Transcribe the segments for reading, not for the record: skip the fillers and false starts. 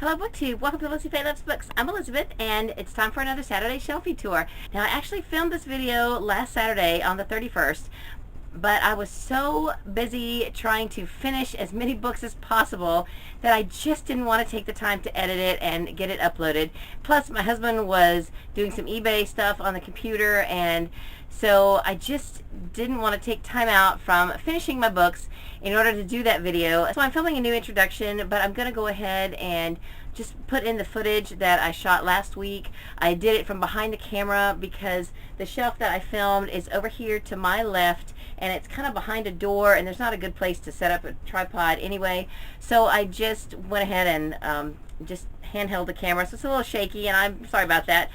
Hello BookTube, welcome to Lizzie Faye Loves Books. I'm Elizabeth and it's time for another Saturday Shelfie tour. Now I actually filmed this video last Saturday on the 31st, but I was so busy trying to finish as many books as possible that I just didn't want to take the time to edit it and get it uploaded. Plus my husband was doing some eBay stuff on the computer, and so I just didn't want to take time out from finishing my books in order to do that video. So I'm filming a new introduction, but I'm going to go ahead and just put in the footage that I shot last week. I did it from behind the camera because the shelf that I filmed is over here to my left, and it's kind of behind a door, and there's not a good place to set up a tripod anyway. So I just went ahead and just handheld the camera, so it's a little shaky, and I'm sorry about that.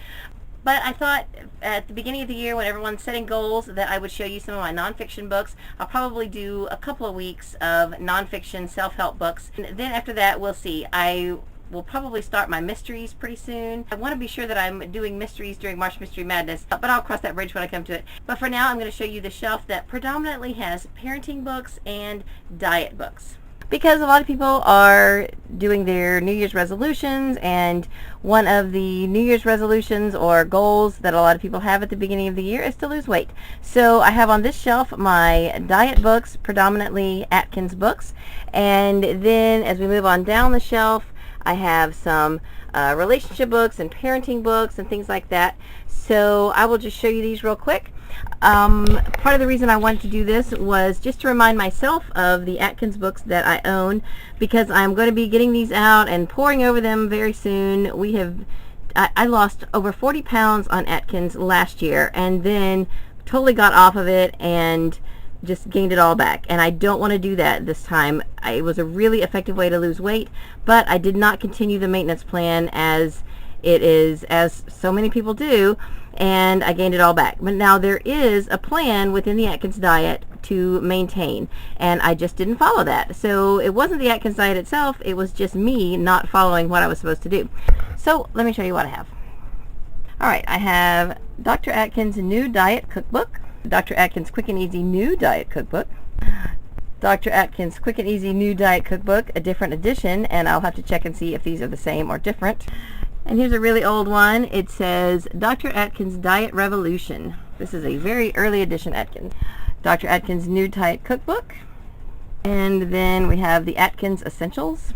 But I thought at the beginning of the year, when everyone's setting goals, that I would show you some of my nonfiction books. I'll probably do a couple of weeks of nonfiction self-help books. And then after that, we'll see. I will probably start my mysteries pretty soon. I want to be sure that I'm doing mysteries during March Mystery Madness, but I'll cross that bridge when I come to it. But for now, I'm going to show you the shelf that predominantly has parenting books and diet books, because a lot of people are doing their New Year's resolutions, and one of the New Year's resolutions or goals that a lot of people have at the beginning of the year is to lose weight. So I have on this shelf my diet books, predominantly Atkins books, and then as we move on down the shelf, I have some relationship books and parenting books and things like that. So I will just show you these real quick. Part of the reason I wanted to do this was just to remind myself of the Atkins books that I own, because I'm going to be getting these out and pouring over them very soon. I lost over 40 pounds on Atkins last year, and then totally got off of it and just gained it all back, and I don't want to do that this time. It was a really effective way to lose weight, but I did not continue the maintenance plan as so many people do, and I gained it all back. But now there is a plan within the Atkins diet to maintain, and I just didn't follow that. So it wasn't the Atkins diet itself, it was just me not following what I was supposed to do. So let me show you what I have. Alright, I have Dr. Atkins' New Diet Cookbook, Dr. Atkins Quick and Easy New Diet Cookbook, Dr. Atkins Quick and Easy New Diet Cookbook, a different edition, and I'll have to check and see if these are the same or different. And here's a really old one. It says Dr. Atkins Diet Revolution. This is a very early edition Atkins. Dr. Atkins New Diet Cookbook. And then we have the Atkins Essentials.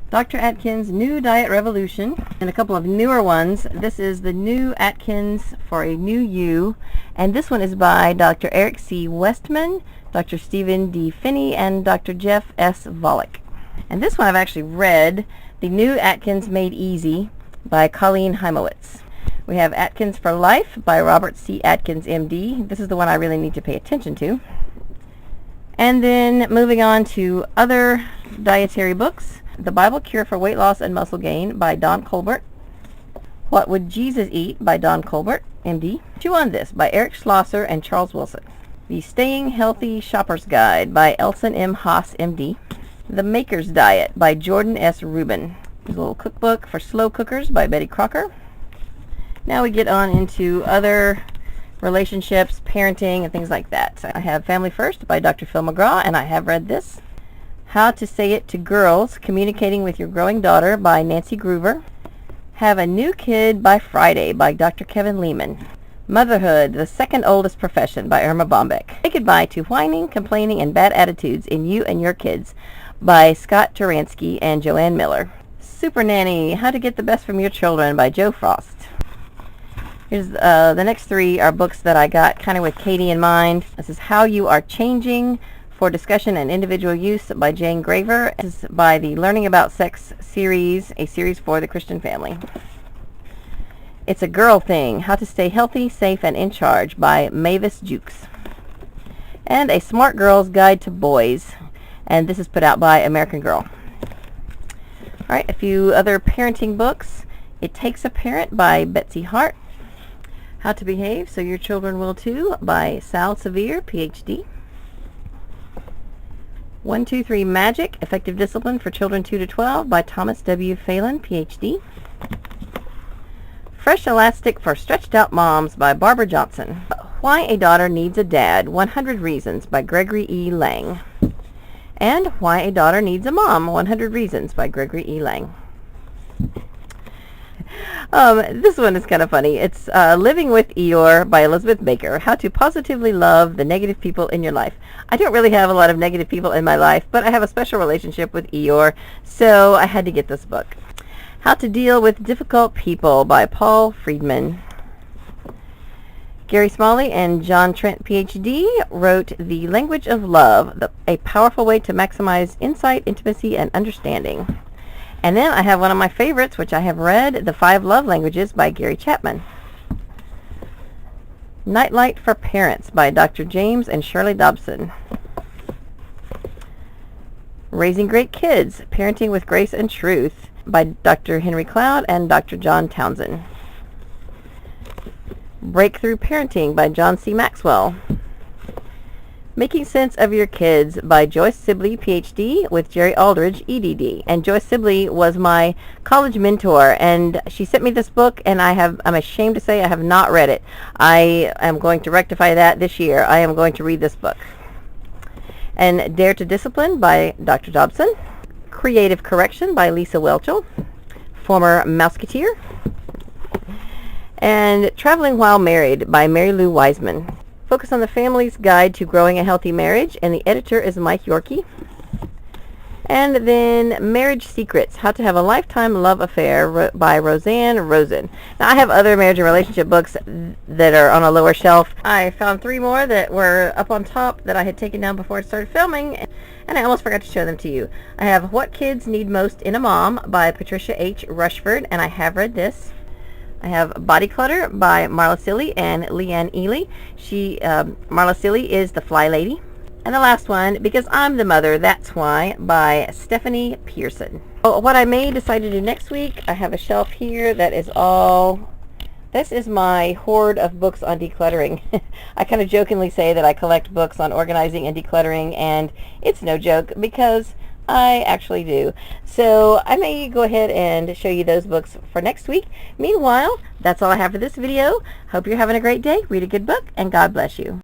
Dr. Atkins New Diet Revolution. And a couple of newer ones. This is the New Atkins for a New You. And this one is by Dr. Eric C. Westman, Dr. Stephen D. Finney, and Dr. Jeff S. Volek. And this one I've actually read. The New Atkins Made Easy by Colleen Heimowitz. We have Atkins for Life by Robert C. Atkins, MD. This is the one I really need to pay attention to. And then moving on to other dietary books. The Bible Cure for Weight Loss and Muscle Gain by Don Colbert. What Would Jesus Eat by Don Colbert, MD. Chew on This by Eric Schlosser and Charles Wilson. The Staying Healthy Shopper's Guide by Elson M. Haas, MD. The Maker's Diet by Jordan S. Rubin. There's a little cookbook for slow cookers by Betty Crocker. Now we get on into other relationships, parenting, and things like that. So I have Family First by Dr. Phil McGraw, and I have read this. How to Say It to Girls, Communicating with Your Growing Daughter by Nancy Groover. Have a New Kid by Friday by Dr. Kevin Lehman. Motherhood, the Second Oldest Profession by Irma Bombeck. Say Goodbye to Whining, Complaining, and Bad Attitudes in You and Your Kids by Scott Turansky and Joanne Miller. Super Nanny, How to Get the Best from Your Children by Joe Frost. Here's the next three are books that I got kind of with Katie in mind. This is How You Are Changing for Discussion and Individual Use by Jane Graver. This is by the Learning About Sex series, a series for the Christian family. It's a Girl Thing, How to Stay Healthy, Safe, and in Charge by Mavis Jukes. And A Smart Girl's Guide to Boys, and this is put out by American Girl. Alright, a few other parenting books. It Takes a Parent by Betsy Hart. How to Behave So Your Children Will Too by Sal Severe, PhD. 1, 2, 3 Magic, Effective Discipline for Children 2 to 12 by Thomas W. Phelan, PhD. Fresh Elastic for Stretched Out Moms by Barbara Johnson. Why a Daughter Needs a Dad, 100 Reasons by Gregory E. Lang. And Why a Daughter Needs a Mom, 100 Reasons by Gregory E. Lang. This one is kind of funny. It's Living with Eeyore by Elizabeth Baker. How to positively love the negative people in your life. I don't really have a lot of negative people in my life, but I have a special relationship with Eeyore, so I had to get this book. How to Deal with Difficult People by Paul Friedman. Gary Smalley and John Trent, PhD, wrote The Language of Love, a powerful way to maximize insight, intimacy, and understanding. And then I have one of my favorites, which I have read, The 5 Love Languages by Gary Chapman. Nightlight for Parents by Dr. James and Shirley Dobson. Raising Great Kids, Parenting with Grace and Truth by Dr. Henry Cloud and Dr. John Townsend. Breakthrough Parenting by John C. Maxwell. Making Sense of Your Kids by Joyce Sibley, PhD, with Jerry Aldridge, EDD. And Joyce Sibley was my college mentor, and she sent me this book, and I'm ashamed to say I have not read it. I am going to rectify that this year. I am going to read this book. And Dare to Discipline by Dr. Dobson. Creative Correction by Lisa Welchel, former Mouseketeer. And Traveling While Married by Mary Lou Wiseman. Focus on the Family's Guide to Growing a Healthy Marriage, and the editor is Mike Yorkie. And then Marriage Secrets, How to Have a Lifetime Love Affair by Roseanne Rosen. Now, I have other marriage and relationship books that are on a lower shelf. I found 3 more that were up on top that I had taken down before I started filming, and I almost forgot to show them to you. I have What Kids Need Most in a Mom by Patricia H. Rushford, and I have read this. I have Body Clutter by Marla Silly and Leanne Ely. Marla Silly is the Fly Lady. And the last one, Because I'm the Mother, That's Why, by Stephanie Pearson. What I may decide to do next week, I have a shelf here that is all... This is my hoard of books on decluttering. I kind of jokingly say that I collect books on organizing and decluttering, and it's no joke because I actually do. So I may go ahead and show you those books for next week. Meanwhile, that's all I have for this video. Hope you're having a great day. Read a good book, and God bless you.